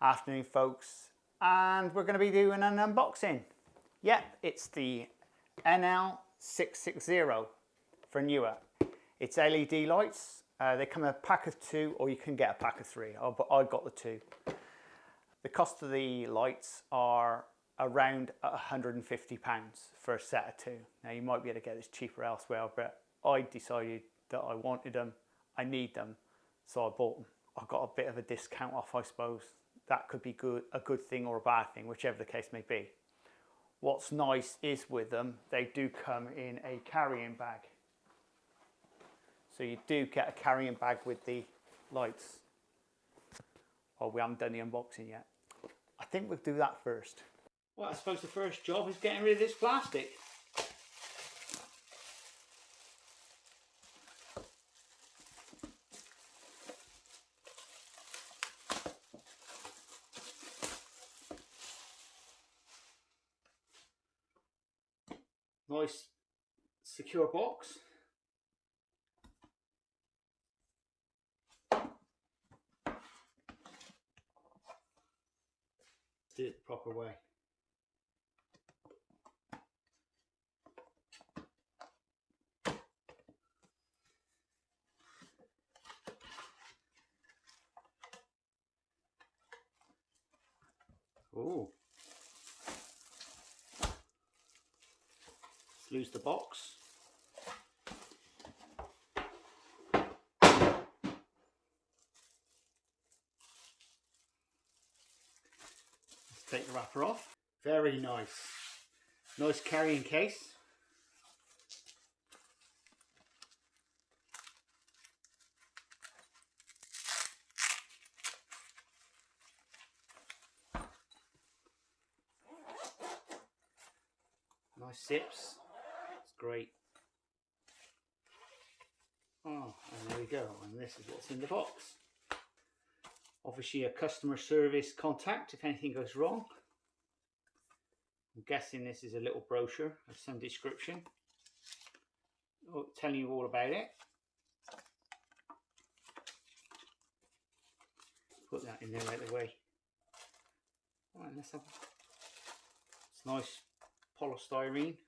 Afternoon folks, and we're going to be doing an unboxing. Yep, it's the NL660 for Neewer. It's LED lights. They come in a pack of 2 or you can get a pack of 3, but I got the 2. The cost of the lights are around £150 for a set of 2. Now you might be able to get this cheaper elsewhere, but I decided that I wanted them, I need them, so I bought them. I got a bit of a discount off, I suppose. That could be a good thing or a bad thing, whichever the case may be. What's nice is with them, they do come in a carrying bag. So you do get a carrying bag with the lights. Well, we haven't done the unboxing yet. I think we'll do that first. Well, I suppose the first job is getting rid of this plastic. Nice secure box. Do it the proper way. Oh. Let's lose the box. Take the wrapper off. Very nice. Nice carrying case. Nice zips. It's great. Oh, and there we go. And this is what's in the box. Obviously a customer service contact if anything goes wrong. I'm guessing this is a little brochure of some description, telling you all about it. Put that in there right away. Right, let's have it's nice polystyrene.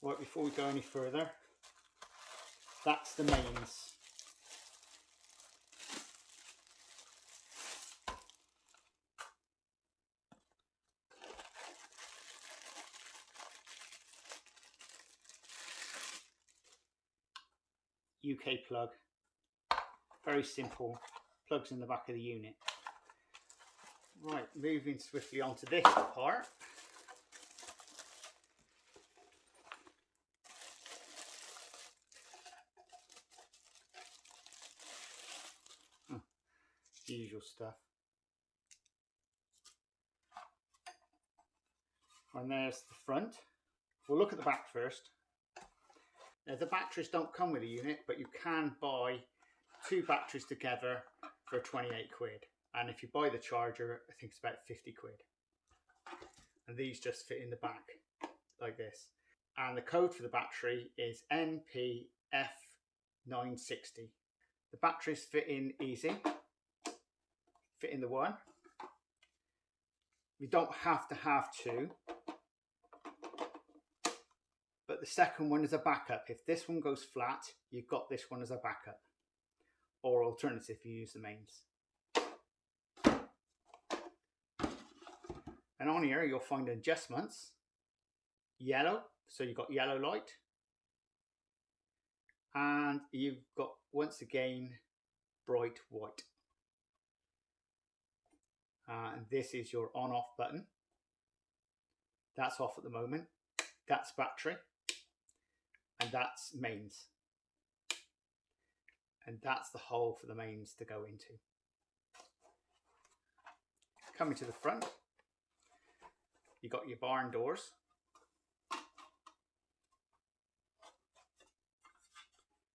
Right, before we go any further, that's the mains. UK plug, very simple, plugs in the back of the unit. Right, moving swiftly onto this part. Usual stuff. And there's the front. We'll look at the back first. Now, the batteries don't come with a unit, but you can buy 2 batteries together for 28 quid. And if you buy the charger, I think it's about 50 quid. And these just fit in the back like this. And the code for the battery is NPF960. The batteries fit in easy, fit in the one. You don't have to have 2. But the second one is a backup. If this one goes flat, you've got this one as a backup. Or alternative, you use the mains. And on here, you'll find adjustments. Yellow, so you've got yellow light. And you've got, once again, bright white. And this is your on-off button. That's off at the moment. That's battery. And that's mains. And that's the hole for the mains to go into. Coming to the front, you got your barn doors.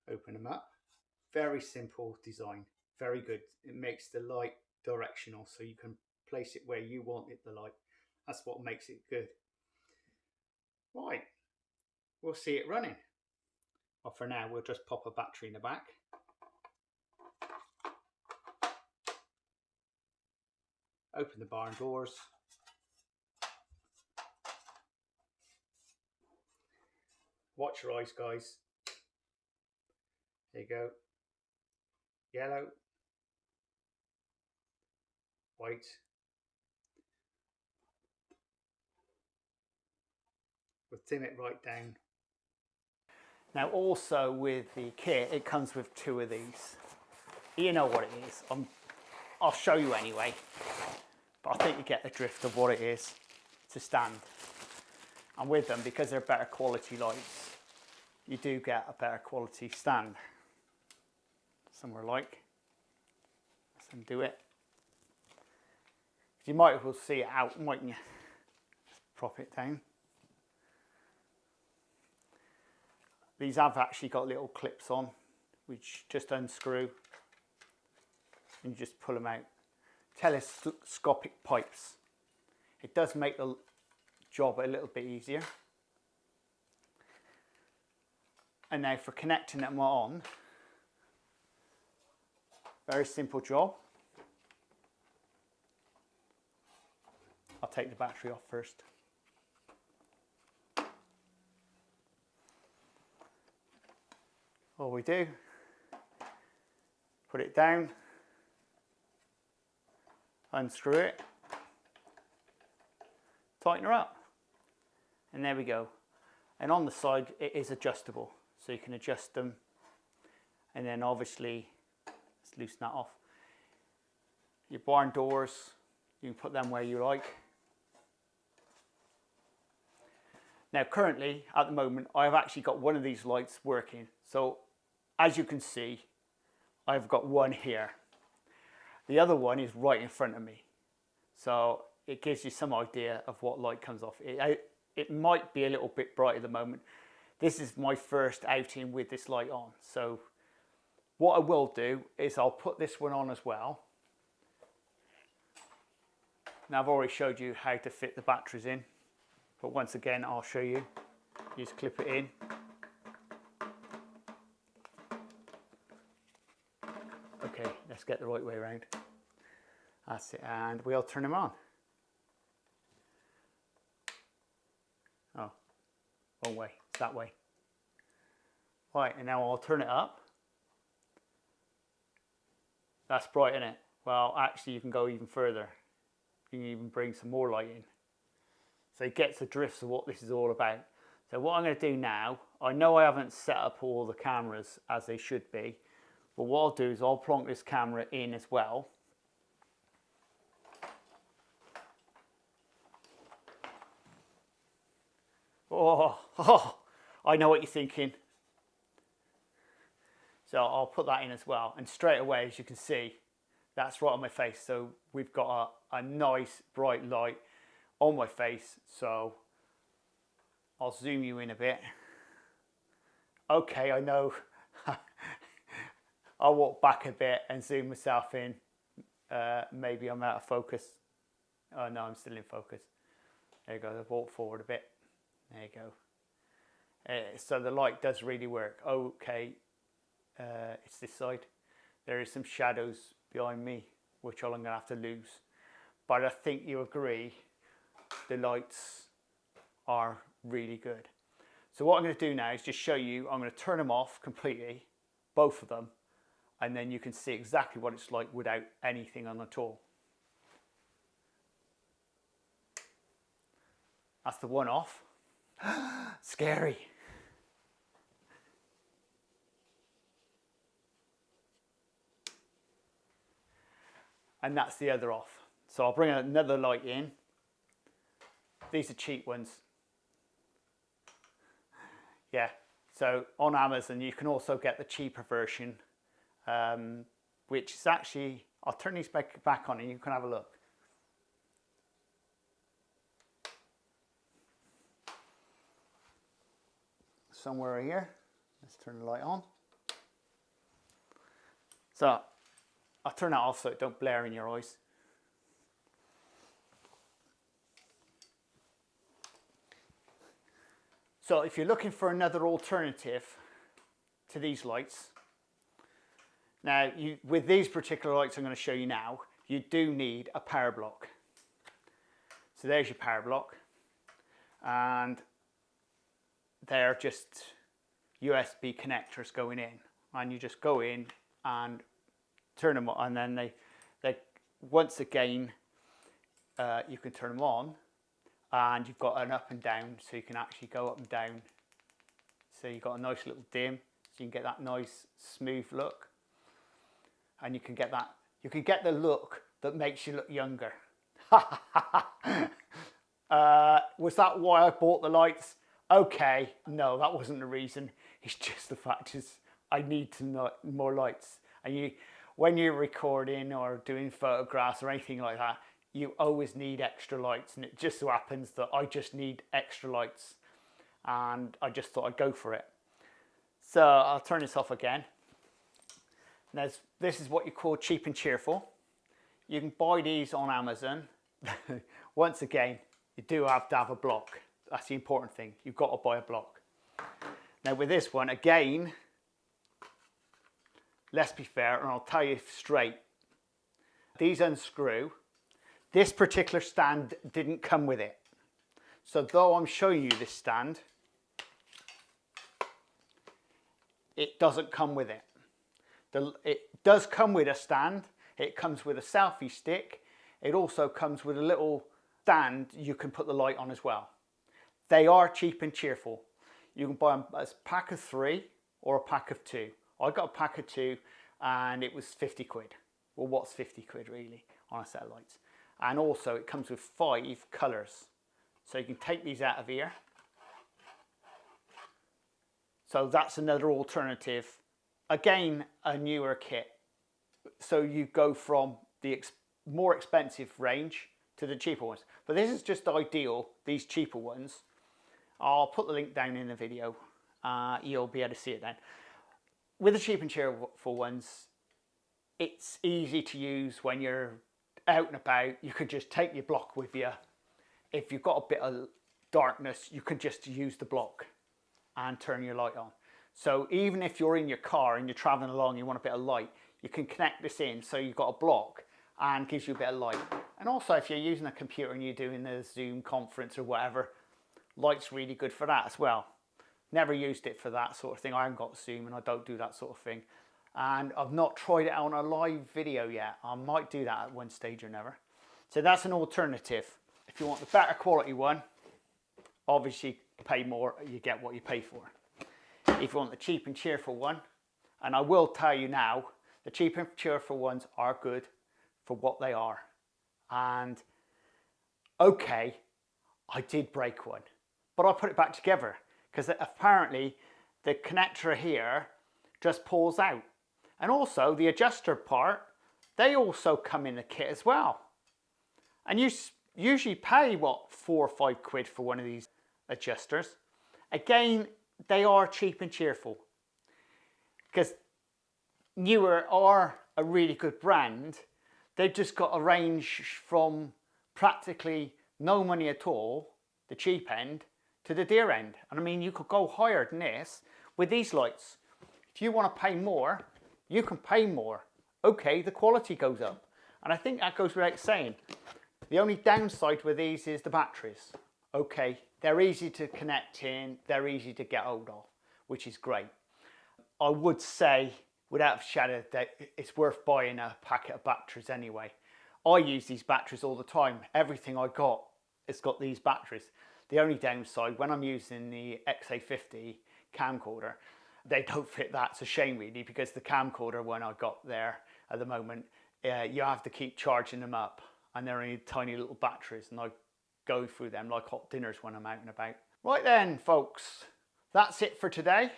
Open them up. Very simple design, very good. It makes the light directional, so you can place it where you want it, the light. That's what makes it good. Right, we'll see it running. Well, for now, we'll just pop a battery in the back. Open the barn doors. Watch your eyes, guys. There you go. Yellow, white, we'll dim it right down. Now also with the kit, it comes with two of these. You know what it is. I'll show you anyway, but I think you get the drift of what it is. It's a stand. And with them, because they're better quality lights, you do get a better quality stand. Somewhere like, let's undo it. You might as well see it out, mightn't you? Just prop it down. These have actually got little clips on, which just unscrew and you just pull them out. Telescopic pipes. It does make the job a little bit easier. And now for connecting them on, very simple job. I'll take the battery off first. All we do, put it down, unscrew it, tighten her up, and there we go. And on the side it is adjustable, so you can adjust them, and then obviously let's loosen that off. Your barn doors, you can put them where you like. Now currently, at the moment, I've actually got one of these lights working. So as you can see, I've got one here. The other one is right in front of me. So it gives you some idea of what light comes off. It might be a little bit bright at the moment. This is my first outing with this light on. So what I will do is I'll put this one on as well. Now I've already showed you how to fit the batteries in, but once again I'll show you. You just clip it in. Okay, let's get the right way around. That's it, and we'll turn them on. Oh, wrong way, it's that way. Right, and now I'll turn it up. That's bright, isn't it? Well, actually you can go even further. You can even bring some more light in. So it gets the drifts of what this is all about. So what I'm going to do now, I know I haven't set up all the cameras as they should be, but what I'll do is I'll plonk this camera in as well. Oh, I know what you're thinking. So I'll put that in as well. And straight away, as you can see, that's right on my face. So we've got a nice bright light on my face. So I'll zoom you in a bit. Okay, I know. I'll walk back a bit and zoom myself in. Maybe I'm out of focus. Oh no, I'm still in focus. There you go, I'll walk forward a bit. There you go. So the light does really work. Okay, it's this side. There is some shadows behind me, which I'm going to have to lose. But I think you agree, the lights are really good. So what I'm going to do now is just show you, I'm going to turn them off completely, both of them, and then you can see exactly what it's like without anything on at all. That's the one off. Scary. And that's the other off. So I'll bring another light in. These are cheap ones. Yeah, so on Amazon you can also get the cheaper version, which is actually, I'll turn these back on and you can have a look. Somewhere here, let's turn the light on. So I'll turn that off so it don't blare in your eyes. So if you're looking for another alternative to these lights, now with these particular lights I'm going to show you now, you do need a power block. So there's your power block, and they're just USB connectors going in, and you just go in and turn them on, and then they once again you can turn them on. And you've got an up and down, so you can actually go up and down. So you've got a nice little dim, so you can get that nice smooth look. And you can get that, you can get the look that makes you look younger. Was that why I bought the lights? Okay, no, that wasn't the reason. It's just the fact is I need to know more lights. And when you're recording or doing photographs or anything like that, you always need extra lights, and it just so happens that I just need extra lights, and I just thought I'd go for it. So I'll turn this off again. Now this is what you call cheap and cheerful. You can buy these on Amazon. Once again, you do have to have a block. That's the important thing. You've got to buy a block. Now with this one, again, let's be fair, and I'll tell you straight, these unscrew. This particular stand didn't come with it. So though I'm showing you this stand, it doesn't come with it. It does come with a stand. It comes with a selfie stick. It also comes with a little stand you can put the light on as well. They are cheap and cheerful. You can buy them as a pack of 3 or a pack of 2. I got a pack of 2 and it was 50 quid. Well, what's 50 quid really on a set of lights? And also it comes with 5 colours. So you can take these out of here. So that's another alternative. Again, a newer kit. So you go from the more expensive range to the cheaper ones. But this is just ideal, these cheaper ones. I'll put the link down in the video. You'll be able to see it then. With the cheap and cheerful ones, it's easy to use when you're out and about. You could just take your block with you. If you've got a bit of darkness, you can just use the block and turn your light on. So even if you're in your car and you're traveling along, you want a bit of light, you can connect this in so you've got a block and gives you a bit of light. And also if you're using a computer and you're doing a Zoom conference or whatever, light's really good for that as well. Never used it for that sort of thing. I haven't got Zoom and I don't do that sort of thing. And I've not tried it out on a live video yet. I might do that at one stage or never. So that's an alternative. If you want the better quality one, obviously pay more, you get what you pay for. If you want the cheap and cheerful one, and I will tell you now, the cheap and cheerful ones are good for what they are. And okay, I did break one, but I put it back together because apparently the connector here just pulls out. And also the adjuster part, they also come in the kit as well. And you usually pay, what, 4 or 5 quid for one of these adjusters. Again, they are cheap and cheerful. Because Neewer are a really good brand. They've just got a range from practically no money at all, the cheap end, to the dear end. And I mean, you could go higher than this with these lights. If you want to pay more, you can pay more. Okay, the quality goes up. And I think that goes without saying. The only downside with these is the batteries. Okay, they're easy to connect in, they're easy to get hold of, which is great. I would say, without a shadow, that it's worth buying a packet of batteries anyway. I use these batteries all the time. Everything I got, it's got these batteries. The only downside, when I'm using the XA50 camcorder, they don't fit. That's a shame really, because the camcorder one I got there at the moment, you have to keep charging them up, and they're only tiny little batteries, and go through them like hot dinners when I'm out and about. Right then, folks, that's it for today.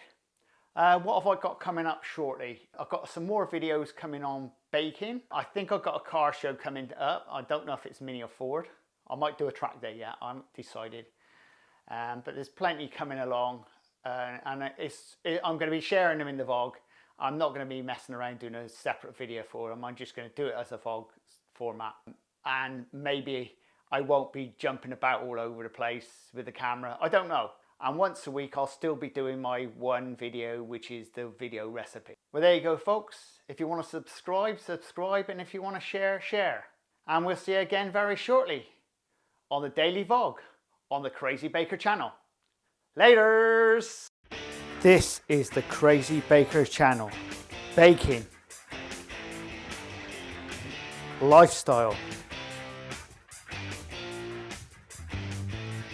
What have I got coming up shortly? I've got some more videos coming on baking. I think I've got a car show coming up. I don't know if it's Mini or Ford. I might do a track day yet, I haven't decided. But there's plenty coming along, and I'm going to be sharing them in the vlog. I'm not going to be messing around doing a separate video for them. I'm just going to do it as a vlog format. And maybe I won't be jumping about all over the place with the camera. I don't know. And once a week I'll still be doing my one video, which is the video recipe. Well, there you go, folks. If you want to subscribe, subscribe. And if you want to share, share. And we'll see you again very shortly on the daily vlog on the Crazy Baker channel. Laters! This is the Crazy Baker channel. Baking. Lifestyle.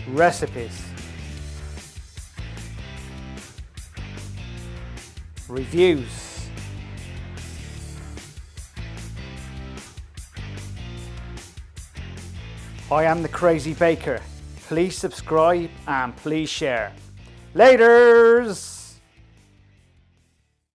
Recipes. Reviews. I am the Crazy Baker. Please subscribe and please share. Laters!